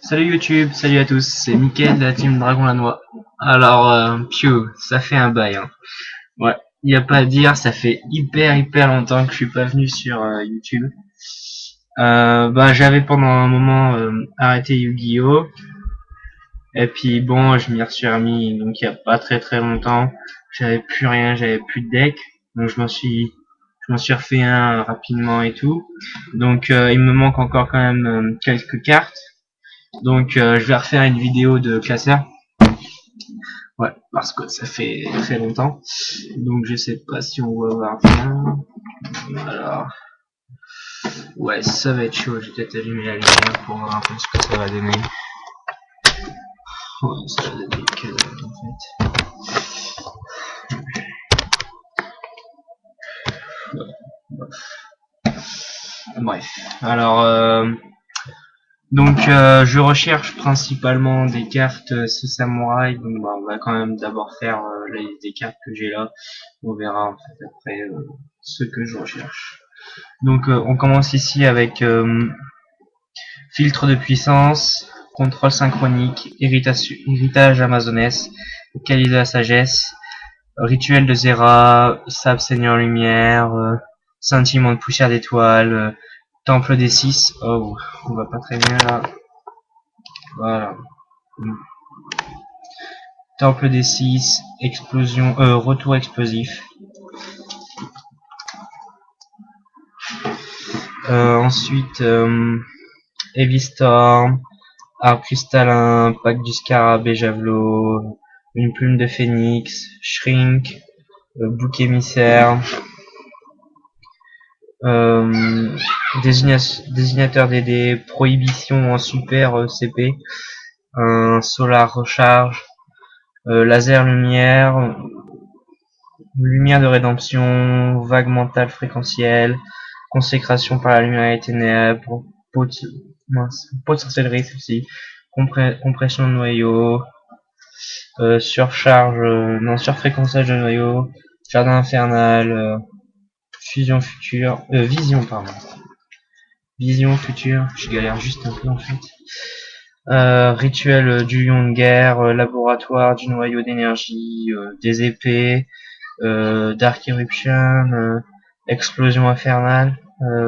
Salut YouTube, salut à tous, c'est Mickaël de la team Dragon Lanois. Alors, ça fait un bail, hein. Ouais, y a pas à dire, ça fait hyper longtemps que je suis pas venu sur YouTube. J'avais pendant un moment arrêté Yu-Gi-Oh! Et puis bon, je m'y suis remis, donc il y a pas très longtemps. J'avais plus rien, j'avais plus de deck, donc je m'en suis refait un rapidement et tout. Donc il me manque encore quand même quelques cartes. Donc je vais refaire une vidéo de classeur. Ouais, parce que ça fait très longtemps. Donc je sais pas si on va voir bien. Alors, ouais, ça va être chaud. Je vais peut-être allumer la lumière pour voir un peu ce que ça va donner. Ouais, ça va donner que dalle en fait. Bref. Alors, je recherche principalement des cartes ce samouraï. Donc on va quand même d'abord faire la liste des cartes que j'ai là. On verra en fait après ce que je recherche. Donc on commence ici avec filtre de puissance, contrôle synchronique, héritage amazonès, vocaliser la sagesse, rituel de Zera, sable seigneur lumière, sentiment de poussière d'étoile, temple des 6. Oh, on va pas très bien là. Voilà. Temple des 6, explosion, retour explosif. Ensuite, Heavy Storm, arbre cristallin, pack du scarabée javelot, une plume de phénix, shrink, bouc émissaire, désignateur des dés, prohibition en super CP, un solar recharge, laser lumière, lumière de rédemption, vague mentale fréquentielle, consécration par la lumière et ténèbres, pot de sorcellerie celle-ci, compression de noyau, surfréquençage de noyau, jardin infernal, fusion future, vision future, je galère juste un peu en fait. Rituel du lion de guerre, laboratoire du noyau d'énergie, des épées, Dark Eruption, explosion infernale.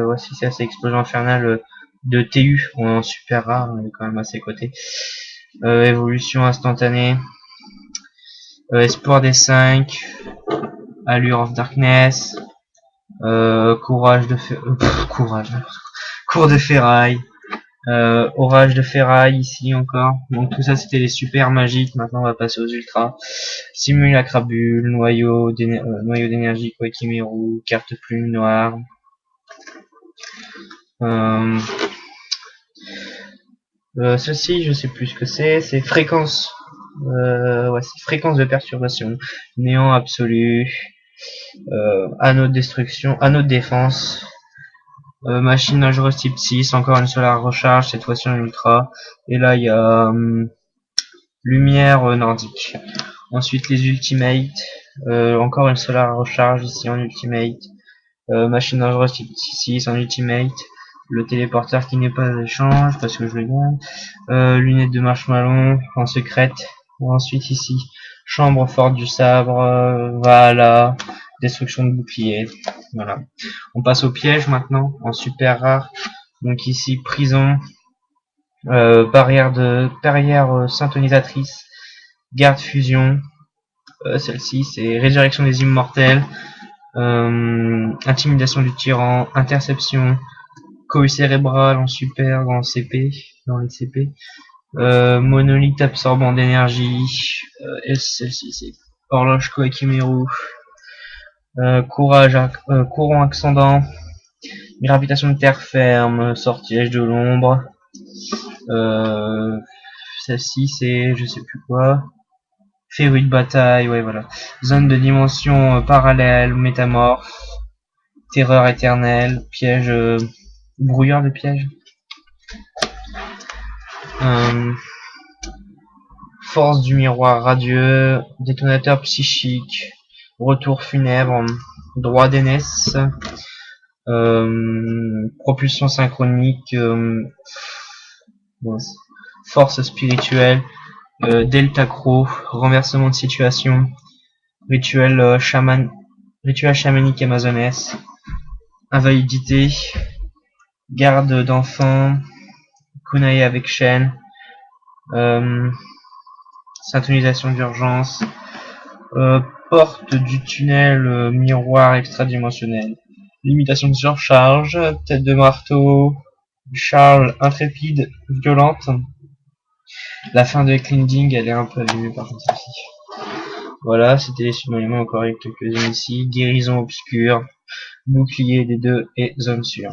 Voici ça, c'est explosion infernale de TU en super rare, on est quand même à ses côtés. Évolution instantanée, espoir des 5, allure of darkness, cours de ferraille, orage de ferraille ici encore. Donc tout ça c'était les super magiques. Maintenant on va passer aux ultras. Simulacre à bulle, noyau d'énergie Koikimeru, carte plume noire. Ceci je sais plus ce que c'est fréquence. Ouais, c'est fréquence de perturbation, néant absolu, anneau de destruction, anneau de défense. Machine dangereuse type 6, encore une solar recharge, cette fois-ci en ultra. Et là, il y a lumière nordique. Ensuite, les ultimates. Encore une solar recharge ici en ultimate. Machine dangereuse type 6 en ultimate. Le téléporteur qui n'est pas d'échange parce que je le garde. Lunettes de marshmallow en secrète. Ensuite, ici, chambre forte du sabre. Voilà. Destruction de bouclier. Voilà. On passe au piège maintenant, en super rare. Donc ici, prison, barrière syntonisatrice, garde fusion. Celle-ci, c'est résurrection des immortels, intimidation du tyran, interception, cohue cérébrale en super dans les CP. Monolithe absorbant d'énergie. Celle-ci, c'est horloge Koikimeru. Courant ascendant, gravitation de terre ferme, sortilège de l'ombre. Celle-ci c'est je sais plus quoi. Féru de bataille, ouais voilà. Zone de dimension parallèle, métamorphe, terreur éternelle, piège, brouilleur de piège. Force du miroir radieux, détonateur psychique, retour funèbre, droit d'aînesse. Propulsion synchronique, force spirituelle, Delta Crow, renversement de situation, rituel chamanique amazonesse, invalidité, garde d'enfants, kunai avec chaîne, syntonisation d'urgence, porte du tunnel miroir extradimensionnel, limitation de surcharge, tête de marteau, Charles intrépide, violente. La fin de Cleansing, elle est un peu abîmée par contre ici. Voilà, c'était les submarinements, encore avec quelques-unes ici. Guérison obscure, bouclier des deux et zone sûre.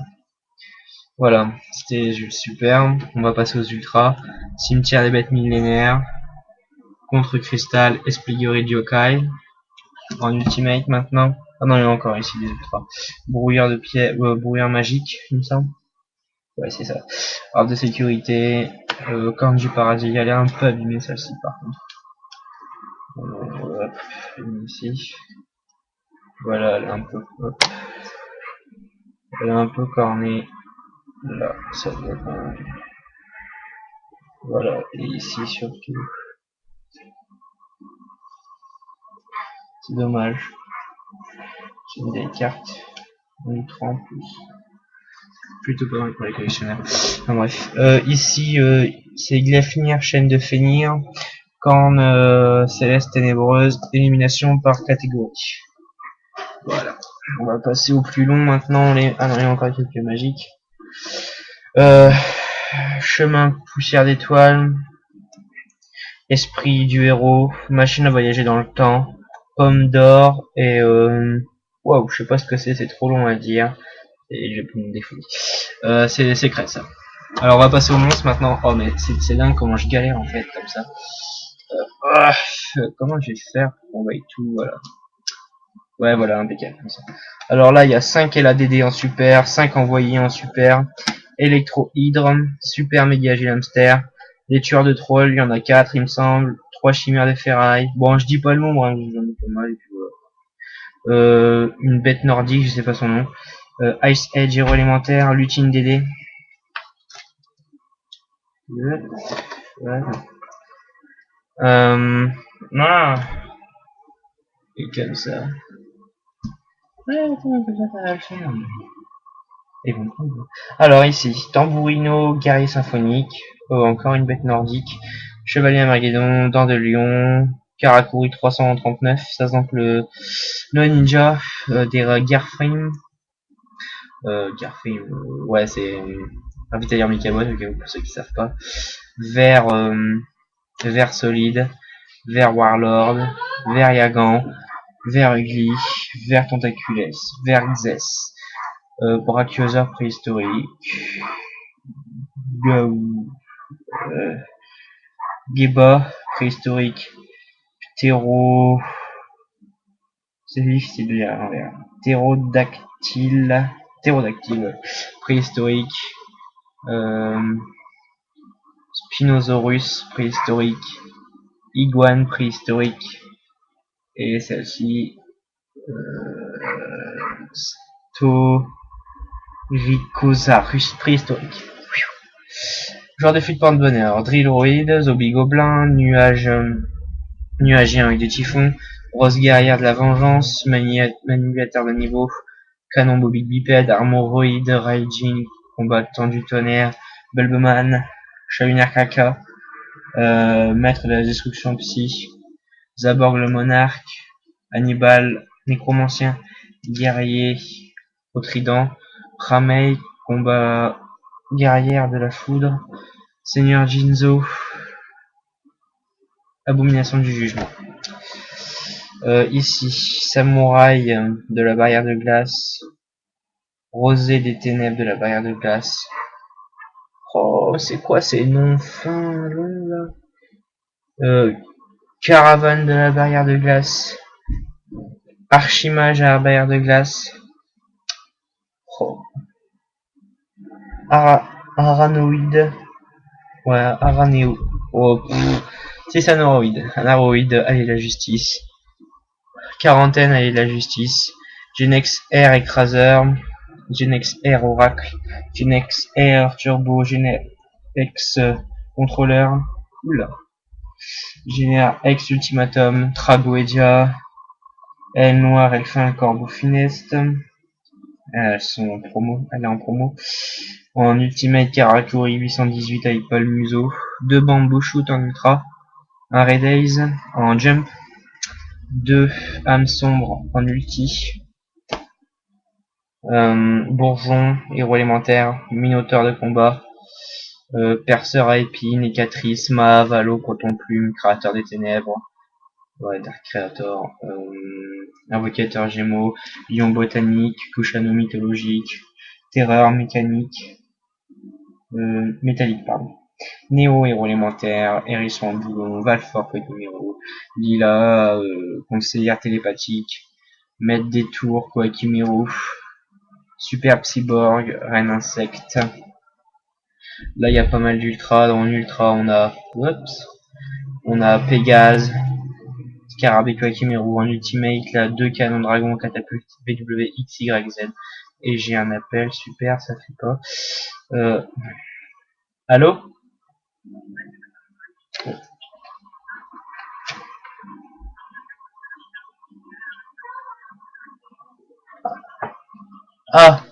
Voilà, c'était super. On va passer aux ultras. Cimetière des bêtes millénaires, contre cristal, Espligori Yokai. En ultimate maintenant. Ah non, il y a encore ici des ultras. Brouillard de pierre, brouillard magique, il me semble. Ouais, c'est ça. Arbre de sécurité, corne du paradis, elle est un peu abîmée celle-ci par contre. Hop, ici. Voilà, elle est un peu, hop. Elle est un peu cornée. Là, ça doit être voilà, et ici surtout. C'est dommage. J'ai mis des cartes. Ultra en plus. Plutôt pas mal pour les collectionneurs. Enfin, bref. Ici, c'est Glefnir, chaîne de Fenir. Corne céleste ténébreuse, élimination par catégorie. Voilà. On va passer au plus long maintenant. Ah non, il y a encore quelques magiques. Chemin poussière d'étoiles. Esprit du héros. Machine à voyager dans le temps. Pomme d'or et waouh, je sais pas ce que c'est trop long à dire. Et j'ai plus mon défaut. C'est secret ça. Alors on va passer au monstre maintenant. Oh mais c'est dingue comment je galère en fait comme ça. Comment je vais faire pour envoyer tout, voilà. Ouais, voilà, impeccable. Comme ça. Alors là, il y a 5 LADD en super, 5 envoyés en super, Electro-Hydre, Super Méga Hamster, les tueurs de trolls, il y en a 4 il me semble, 3 chimères de ferraille. Bon, je dis pas le nombre, hein, j'en ai pas mal, et puis voilà. Une bête nordique, je sais pas son nom. Ice Edge héros élémentaire, Lutine DD. Voilà. Ah. Et comme ça. Et bon. Alors ici, Tambourino, guerrier symphonique, encore une bête nordique, chevalier Armageddon, dents de lion, Karakuri 339, ça sent le ninja, des Garframe, ouais c'est un Vitailleur Mikabot, pour ceux qui savent pas, vert solide, vert Warlord, vert Yagan, vert Ugly, vert Tentacules, vert Xes, Brachiosaure préhistorique, Geba préhistorique, Ptéro, c'est difficile de lire à l'envers, Ptérodactyle préhistorique, Spinosaurus préhistorique, Iguane préhistorique, et celle-ci, Storicosaurus préhistorique. Joueur de flûte porte-bonheur, Drilloid, Zombie Gobelin, Nuagien avec des typhons, Rose guerrière de la vengeance, manipulateur de niveau, Canon Bobby bipède, Armoroid, Raijin, combattant du tonnerre, Bulbman, Chalunaire Kaka, maître de la destruction psy, Zaborg le monarque, Hannibal, nécromancien, guerrier au trident, Ramei, combat guerrière de la foudre, Seigneur Jinzo, abomination du jugement. Ici, samouraï de la barrière de glace, rosée des ténèbres de la barrière de glace. Oh, c'est quoi ces noms fins longs là? Caravane de la barrière de glace, archimage à la barrière de glace. Oh. Aranoïde. Ouais, Araneo. Oh, c'est un aroïde. Un aroïde, allez la justice. Quarantaine, allez la justice. Genex Air écraseur. Genex Air oracle. Genex Air turbo. Genex contrôleur, oula, génère ex ultimatum, Tragoedia, elle noire, elle fait un corbeau funeste, elles sont en promo, elle est en promo, en ultimate Karakuri 818 avec Paul Museau, 2 bamboo shoot en ultra, un Red Eyes en jump, 2 âmes sombres en ulti, bourgeon, héros élémentaire, minotaure de combat, perceur à épines, écatrice, ma, valo, coton plume, créateur des ténèbres, ouais, Dark Creator, invocateur gémeaux, lion botanique, couchano mythologique, terreur mécanique, métallique, pardon. Néo, héros élémentaire, hérisson en boulon, Valfort, code numéro, Lila, conseillère télépathique, maître des tours, Koakimero, super cyborg, reine insecte. Là, il y a pas mal d'ultra. Dans l'ultra, on a Pégase, Scarabée, Koakimero, en ultimate, là, 2 canons dragon, catapulte, BW, XYZ. Et j'ai un appel, super, ça fait pas. Allô? Ah!